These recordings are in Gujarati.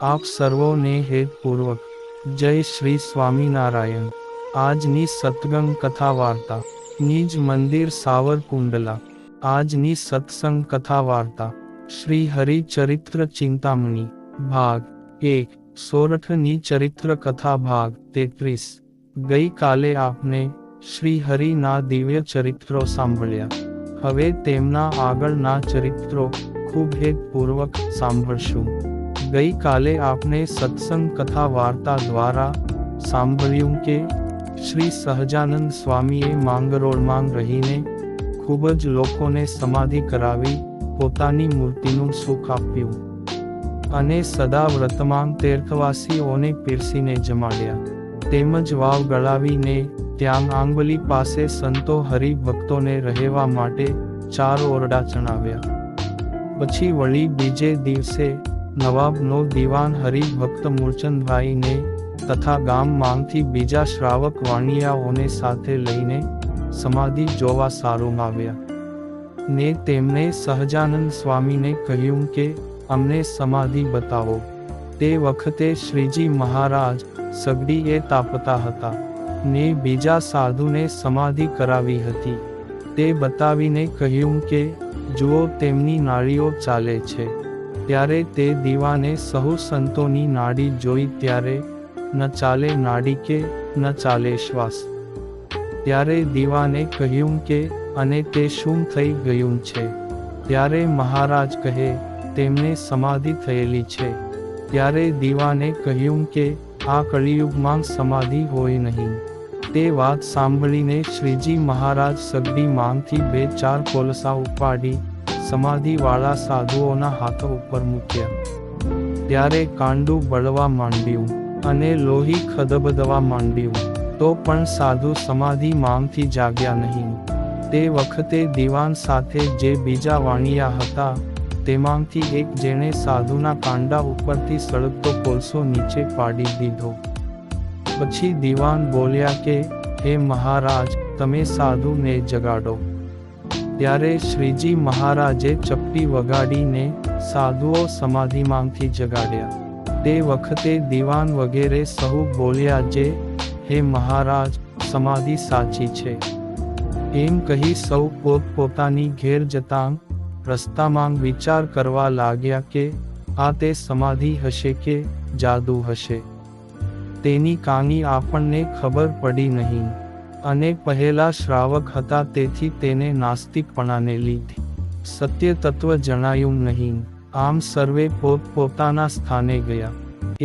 આપ સર્વોને હેતપૂર્વક જય શ્રી સ્વામિનારાયણ। આજની સત્સંગ કથા વાર્તા નિજ મંદિર સાવરકુંડલા। આજની સત્સંગ કથા વાર્તા શ્રી હરિચરિત્ર ચિંતામણી ભાગ 1 સોરઠની ચરિત્ર કથા ભાગ 33। ગઈ કાલે આપને શ્રી હરિના દિવ્ય ચરિત્રો સાંભળ્યા। હવે તેમના આગળના ચરિત્રો ખૂબ હેતપૂર્વક સાંભળશું। ગઈ કાલે આપને સત્સંગ કથા વાર્તા દ્વારા સાંભળ્યું કે શ્રી સહજાનંદ સ્વામીએ માંગરોળમાં રહીને ખૂબ જ લોકોને સમાધિ કરાવી પોતાની મૂર્તિનું સુખ આપ્યું અને સદા વ્રતમાં તીર્થવાસીઓને પીરસીને જમાડ્યા। તેમજ વાવ ગળાવીને ત્યાં આંબલી પાસે સંતો હરિભક્તોને રહેવા માટે 4 ઓરડા ચણાવ્યા। પછી વળી બીજે દિવસે નવાબનો દીવાન હરિભક્ત મૂળચંદભાઈને તથા ગામમાંથી બીજા શ્રાવક વાણિયાઓને સાથે લઈને સમાધિ જોવા સારું આવ્યા ને તેમણે સહજાનંદ સ્વામીને કહ્યું કે અમને સમાધિ બતાવો। તે વખતે શ્રીજી મહારાજ સગડીએ તાપતા હતા ને બીજા સાધુને સમાધિ કરાવી હતી। તે બતાવીને કહ્યું કે જુઓ તેમની નાડીઓ ચાલે છે। ત્યારે તે દીવાને સહુ સંતોની નાડી જોઈ ત્યારે ન ચાલે નાડી કે ન ચાલે શ્વાસ। ત્યારે દીવાને કહ્યું કે અને તે શું થઈ ગયું છે? ત્યારે મહારાજ કહે તેમને સમાધિ થયેલી છે। ત્યારે દીવાને કહ્યું કે આ કળિયુગમાં સમાધિ હોય નહીં। તે વાત સાંભળીને શ્રીજી મહારાજ સગડીમાંથી 2-4 કોલસા ઉપાડી સમાધિવાળા સાધુઓના હાથ ઉપર મૂક્યા। ત્યારે કાંડું બળવા માંડ્યું અને લોહી ખદબદવા માંડ્યું તો પણ સાધુ સમાધિમાંથી જાગ્યા નહીં। તે વખતે દીવાન સાથે જે બીજા વાણિયા હતા તેમાંથી એક જેણે સાધુના કાંડા ઉપરથી સળગતો કોલસો નીચે પાડી દીધો। પછી દીવાન બોલ્યા કે હે મહારાજ તમે સાધુને જગાડો। ત્યારે શ્રીજી મહારાજે ચપટી વગાડીને સાધુઓ સમાધિમાંથી જગાડ્યા। તે વખતે દીવાન વગેરે સહુ બોલ્યા જે હે મહારાજ સમાધિ સાચી છે। એમ કહી સૌ પોતપોતાની ઘેર જતાં રસ્તામાં વિચાર કરવા લાગ્યા કે આ તે સમાધિ હશે કે જાદુ હશે। તેની કાંઈ આપણને ખબર પડી નહીં અને પહેલા શ્રાવક હતા તેથી તેને નાસ્તિકપણાને લીધે સત્ય તત્વ જણાયું નહીં। આમ સર્વે પોતપોતાના સ્થાને ગયા।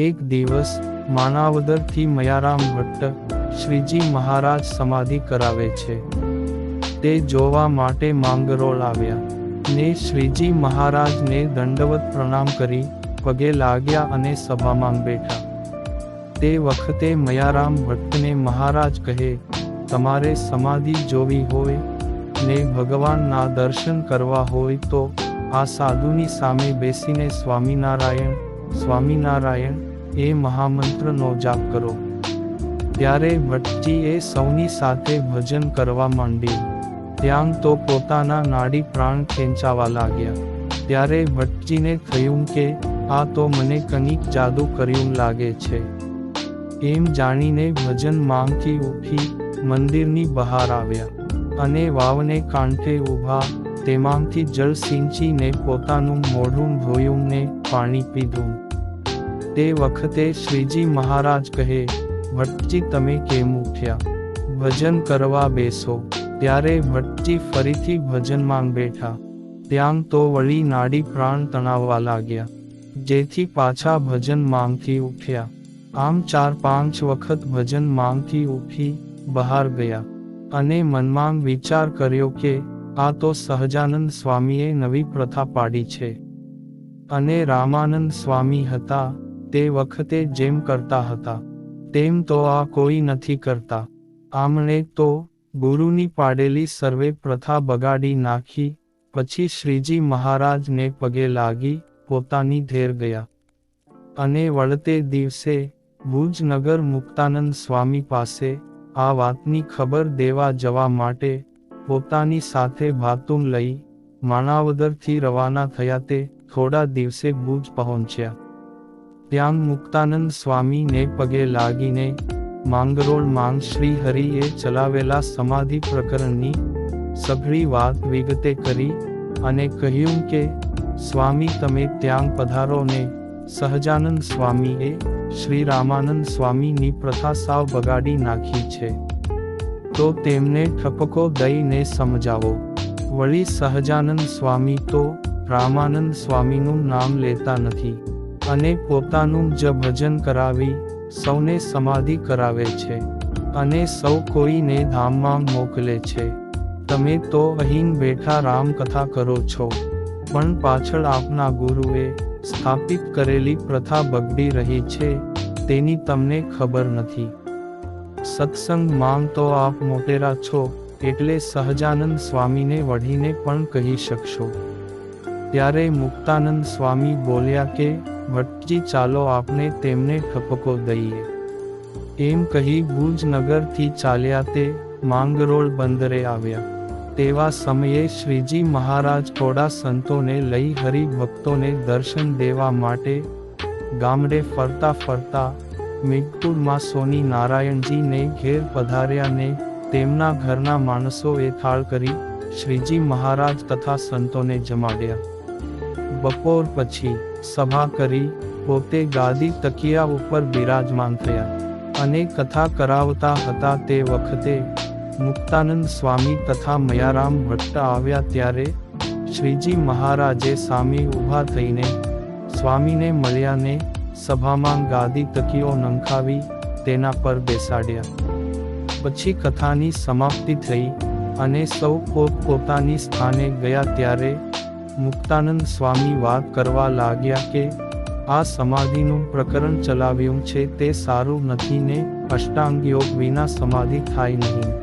એક દિવસ માણાવદરથી મયારામ ભટ્ટ શ્રીજી મહારાજ સમાધિ કરાવે છે તે જોવા માટે માંગરોળ આવ્યા ને શ્રીજી મહારાજને દંડવત પ્રણામ કરી પગે લાગ્યા અને સભામાં બેઠા। તે વખતે મયારામ ભટ્ટને મહારાજ કહે તમારે સમાધિ જોવી હોય ને ભગવાનના દર્શન કરવા હોય તો આ સાધુની સામે બેસીને સ્વામિનારાયણ સ્વામિનારાયણ એ મહામંત્રનો જાપ કરો। ત્યારે ભટ્ટજીએ સૌની સાથે ભજન કરવા માંડ્યું। ત્યાં તો પોતાના નાડી પ્રાણ ખેંચાવા લાગ્યા। ત્યારે ભટ્ટજીને થયું કે આ તો મને કંઈક જાદુ કર્યું લાગે છે। એમ જાણીને ભજનમાંથી ઉઠી મંદિરની બહાર આવ્યા અને વાવને કાંઠે ઊભા તેમાંથી જળ સિંચીને પોતાનું મોઢું ધોયું ને પાણી પીધું। તે વખતે શ્રીજી મહારાજ કહે ભટ્ટજી તમે કેમ ઉઠ્યા? ભજન કરવા બેસો। ત્યારે ભટ્ટજી ફરીથી ભજનમાં બેઠા। ત્યાં તો વળી નાડી પ્રાણ તણાવવા લાગ્યા જેથી પાછા ભજનમાંથી ઉઠ્યા। આમ 4-5 વખત ભજનમાંથી ઉઠી બહાર ગયા અને મનમાં વિચાર કર્યો કે આ તો સહજાનંદ સ્વામીએ નવી પ્રથા પાડી છે અને રામાનંદ સ્વામી હતા તે વખતે જેમ કરતા હતા તેમ તો આ કોઈ નથી કરતા। આમણે તો ગુરુની પાડેલી સર્વે પ્રથા બગાડી નાખી। પછી શ્રીજી મહારાજને પગે લાગી પોતાની ઘેર ગયા અને વળતે દિવસે ભુજનગર મુક્તાનંદ સ્વામી પાસે આ વાતની ખબર દેવા જવા માટે પોતાની સાથે ભાતું લઈ માણાવદરથી રવાના થયા। તે થોડા દિવસે ભુજ પહોંચ્યા। ત્યાં મુક્તાનંદ સ્વામીને પગે લાગીને માંગરોળ માંગ શ્રી હરિએ ચલાવેલા સમાધિ પ્રકરણની સઘળી વાત વિગતે કરી અને કહ્યું કે સ્વામી તમે ત્યાં પધારો ને સહજાનંદ સ્વામીએ શ્રી રામાનંદ સ્વામીની પ્રથા સાવ બગાડી નાખી છે, તો તેમને ઠપકો દઈને સમજાવો. વળી સહજાનંદ સ્વામી તો રામાનંદ સ્વામીનું નામ લેતા નથી અને પોતાનું જ ભજન કરાવી સૌને સમાધિ કરાવે છે અને સૌ કોઈને ધામમાં મોકલે છે. તમે તો અહીં બેઠા રામકથા કરો છો, પણ પાછળ આપના ગુરુએ સ્થાપિત કરેલી પ્રથા બગડી રહી છે તેની તમને ખબર નથી. સત્સંગ માં તો આપ મોટેરા છો એટલે સહજાનંદ સ્વામીને વઢીને પણ કહી શકશો. ત્યારે મુક્તાનંદ સ્વામી બોલ્યા કે ભટ્ટજી ચાલો આપણે તેમને ઠપકો દઈએ. એમ કહી ભુજ નગરથી ચાલ્યા તે માંગરોળ બંદરે આવ્યા. તેવા સમયે શ્રીજી મહારાજ થોડા સંતોને લઈ હરિભક્તોને દર્શન દેવા માટે ગામડે ફરતા ફરતા મિગપુરમાં સોની નારાયણજીને ઘેર પધાર્યા ને તેમના ઘરના માણસોએ થાળ કરી શ્રીજી મહારાજ તથા સંતોને જમાડ્યા. બપોર પછી સભા કરી પોતે ગાદી તકિયા ઉપર બિરાજમાન થયા અને કથા કરાવતા હતા. તે વખતે મુક્તાનંદ સ્વામી તથા મયારામ ભટ્ટ આવ્યા. ત્યારે શ્રીજી મહારાજે સામે ઊભા થઈને સ્વામીને મળ્યા ને સભામાં ગાદી તકીઓ નંખાવી તેના પર બેસાડ્યા. પછી કથાની સમાપ્તિ થઈ અને સૌ પોતપોતાની સ્થાને ગયા. ત્યારે મુક્તાનંદ સ્વામી વાત કરવા લાગ્યા કે આ સમાધિનું પ્રકરણ ચલાવ્યું છે તે સારું નથી ને અષ્ટાંગ યોગ વિના સમાધિ થાય નહીં.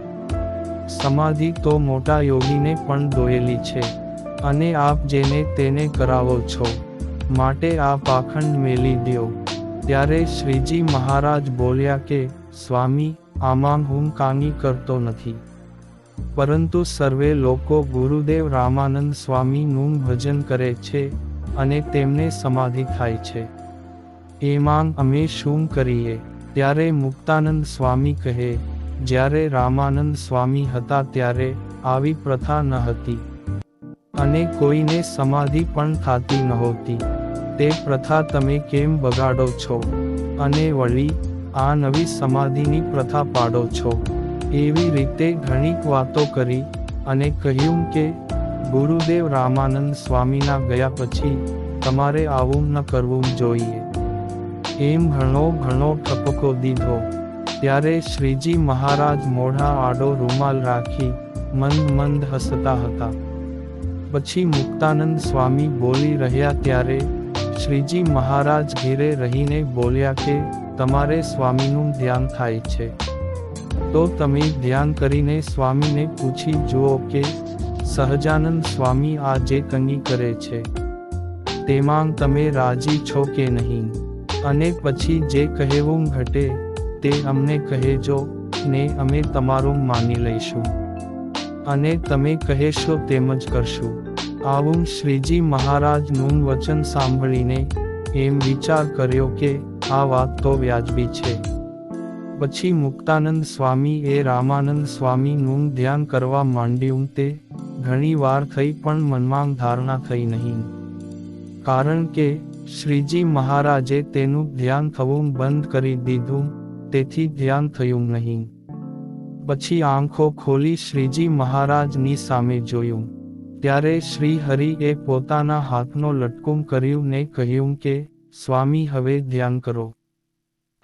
સમાધિ તો મોટા યોગીને પણ દોયેલી છે અને આપ જેને તેને કરાવો છો, માટે આ પાખંડ મેલી દ્યો. ત્યારે શ્રીજી મહારાજ બોલ્યા કે સ્વામી આમાં હું કાંઈ કરતો નથી, પરંતુ સર્વે લોકો ગુરુદેવ રામાનંદ સ્વામીનું ભજન કરે છે અને તેમને સમાધિ થાય છે, એમાં અમે શું કરીએ? ત્યારે મુક્તાનંદ સ્વામી કહે જ્યારે રામાનંદ સ્વામી હતા ત્યારે આવી પ્રથા ન હતી અને કોઈને સમાધિ પણ થતી નહોતી. તે પ્રથા તમે કેમ બગાડો છો અને વળી આ નવી સમાધિની પ્રથા પાડો છો? એવી રીતે ઘણીક વાતો કરી અને કહ્યું કે ગુરુદેવ રામાનંદ સ્વામીના ગયા પછી તમારે આવું ન કરવું જોઈએ. એમ ઘણો ઠપકો દીધો. ત્યારે શ્રીજી મહારાજ મોઢા આડો રૂમાલ રાખી મંદ હસતા હતા. પછી મુક્તાનંદ સ્વામી બોલી રહ્યા ત્યારે શ્રીજી મહારાજ ઘેરે રહીને બોલ્યા કે તમારે સ્વામીનું ધ્યાન થાય છે તો તમે ધ્યાન કરીને સ્વામીને પૂછી જુઓ કે સહજાનંદ સ્વામી આ જે કંઈ કરે છે તેમાં તમે રાજી છો કે નહીં, અને પછી જે કહેવું ઘટે તે અમને કહેજો ને અમે તમારું માની લઈશું અને તમે કહેશો તેમ જ કરશું. આવું શ્રીજી મહારાજનું વચન સાંભળીને એમ વિચાર કર્યો કે આ વાત તો વ્યાજબી છે. પછી મુક્તાનંદ સ્વામી એ રામાનંદ સ્વામીનું ધ્યાન કરવા માંડ્યું. તે ઘણી વાર થઈ પણ મનમાં ધારણા થઈ નહીં, કારણ કે શ્રીજી મહારાજે તેનું ધ્યાન થવું બંધ કરી દીધું, તેથી ધ્યાન થયું નહીં. પછી આંખો ખોલી શ્રીજી મહારાજની સામે જોયું. ત્યારે શ્રી હરિએ પોતાના હાથનો લટકું કર્યું ને કહ્યું કે સ્વામી હવે ધ્યાન કરો.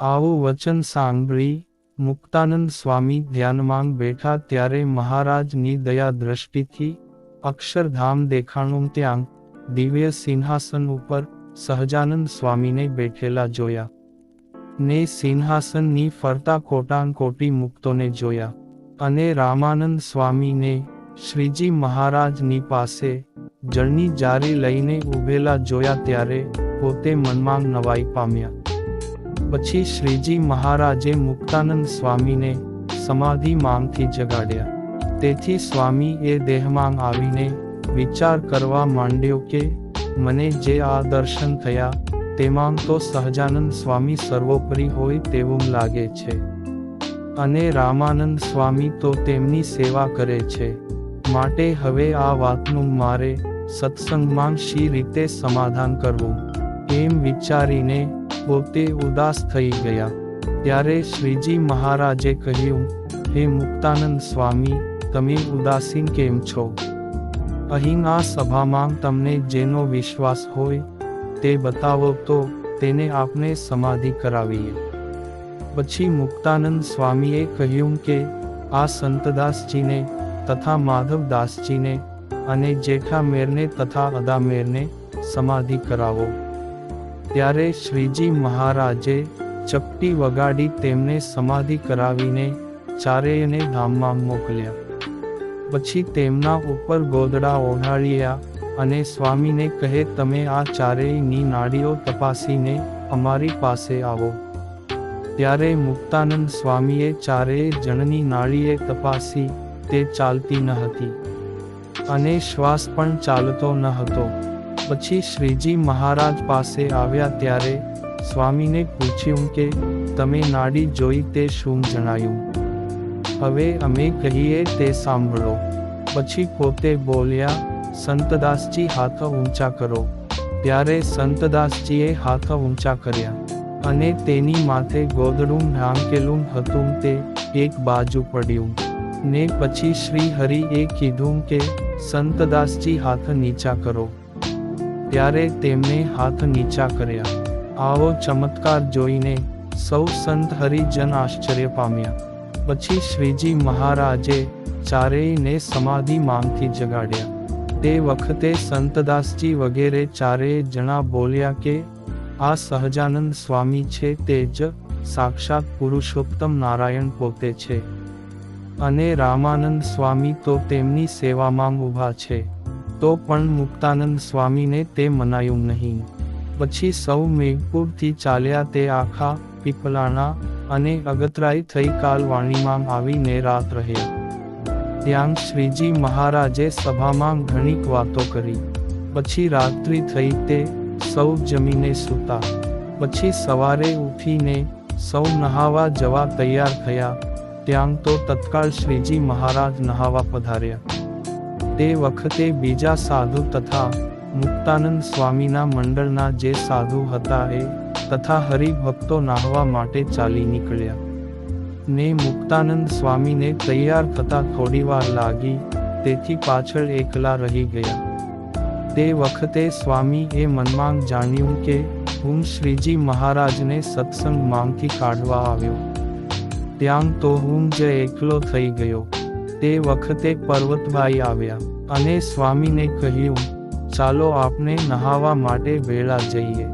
આવું વચન સાંભળી મુક્તાનંદ સ્વામી ધ્યાનમાં બેઠા. ત્યારે મહારાજની દયા દ્રષ્ટિથી અક્ષરધામ દેખાણું. ત્યાં દિવ્ય સિંહાસન ઉપર સહજાનંદ સ્વામીને બેઠેલા જોયા ને સિંહાસનની ફરતા કોટાનકોટી મુક્તોને જોયા અને રામાનંદ સ્વામીને શ્રીજી મહારાજની પાસે જળની જારી લઈને ઊભેલા જોયા. ત્યારે પોતે મનમાં નવાઈ પામ્યા. પછી શ્રીજી મહારાજે મુક્તાનંદ સ્વામીને સમાધિ માંગથી જગાડ્યા. તેથી સ્વામી એ દેહમાં આવીને વિચાર કરવા માંડ્યો કે મને જે આ દર્શન થયા તેમાં તો સહજાનંદ સ્વામી સર્વોપરી હોય તેવું લાગે છે. અને રામાનંદ સ્વામી તો તેમની સેવા કરે છે. માટે હવે આ વાતનું મારે સત્સંગમાં શી રીતે સમાધાન કરવું, એમ વિચારીને પોતે ઉદાસ થઈ ગયા. ત્યારે શ્રીજી મહારાજે કહ્યું, હે મુક્તાનંદ સ્વામી, તમે ઉદાસીન કેમ છો? અહીં આ સભામાં તમને જેનો વિશ્વાસ હોય તે બતાવો તો તેને આપણે સમાધિ કરાવીએ. પછી મુક્તાનંદ સ્વામીએ કહ્યું કે આ સંતદાસજીને તથા માધવદાસજીને અને જેઠામેરને તથા અદામેરને સમાધિ કરાવો. ત્યારે શ્રીજી મહારાજે ચપટી વગાડી તેમને સમાધિ કરાવીને ચારેયને ધામમાં મોકલ્યા. પછી તેમના ઉપર ગોદડા ઓઢાડ્યા અને સ્વામીને કહે, તમે આ ચારેયની નાડીઓ તપાસીને અમારી પાસે આવો. ત્યારે મુક્તાનંદ સ્વામીએ ચારેય જણની નાડીએ તપાસી, તે ચાલતી ન હતી અને શ્વાસ પણ ચાલતો ન હતો. પછી શ્રીજી મહારાજ પાસે આવ્યા ત્યારે સ્વામીને પૂછ્યું કે તમે નાડી જોઈ તે શું જણાયું? હવે અમે કહીએ તે સાંભળો. પછી પોતે બોલ્યા, સંતદાસજી હાથ ઊંચા કરો. ત્યારે સંતદાસજીએ હાથ ઊંચા કર્યા અને તેની માથે ગોદડું ઢાંકેલું હતું તે એક બાજુ પડ્યું. ને પછી શ્રી હરિએ કીધું કે સંતદાસજી હાથ નીચા કરો. ત્યારે તેમને હાથ નીચા કર્યા. આવો ચમત્કાર જોઈને સૌ સંત હરિજન આશ્ચર્ય પામ્યા. પછી શ્રીજી મહારાજે ચારેયને સમાધિમાંથી જગાડ્યા. તે વખતે સંતદાસજી વગેરે ચારેય જણા બોલ્યા કે આ સહજાનંદ સ્વામી છે તે જ સાક્ષાત પુરુષોત્તમ નારાયણ પોતે છે. અને રામાનંદ સ્વામી તો તેમની સેવામાં ઊભા છે. તો પણ મુક્તાનંદ સ્વામીને તે મનાયું નહીં. પછી સૌ મેઘપુરથી ચાલ્યા. તે આખા પીપલાણા અને અગતરાય થઈ કાલવાણીમાં આવીને રાત રહ્યા. ત્યાં શ્રીજી મહારાજે સભામાં ઘણીક વાતો કરી. પછી રાત્રિ થઈ તે સૌ જમીને સૂતા. પછી સવારે ઉઠીને સૌ નહાવા જવા તૈયાર થયા. ત્યાં તો તત્કાળ શ્રીજી મહારાજ નહાવા પધાર્યા. તે વખતે બીજા સાધુ તથા મુક્તાનંદ સ્વામીના મંડળના જે સાધુ હતા એ તથા હરિભક્તો નાહવા માટે ચાલી નીકળ્યા. ને મુક્તાનંદ સ્વામીને તૈયાર થતા થોડીવાર લાગી, તેથી પાછળ એકલા રહી ગયા. તે વખતે સ્વામીએ મનમાં જાણ્યું કે હું શ્રીજી મહારાજને સત્સંગમાંથી કાઢવા આવ્યો. ત્યાં તો હું જ એકલો થઈ ગયો. તે વખતે પર્વતભાઈ આવ્યા અને સ્વામીને કહ્યું, ચાલો આપણે નહાવા માટે વેળા જઈએ.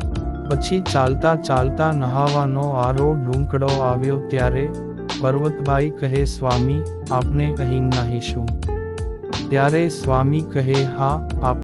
પછી ચાલતા ચાલતા નહાવાનો આરો ઢૂંકડો આવ્યો. ત્યારે પર્વતભાઈ કહે, સ્વામી આપણે અહીં નાહીશું. ત્યારે સ્વામી કહે, હા આપ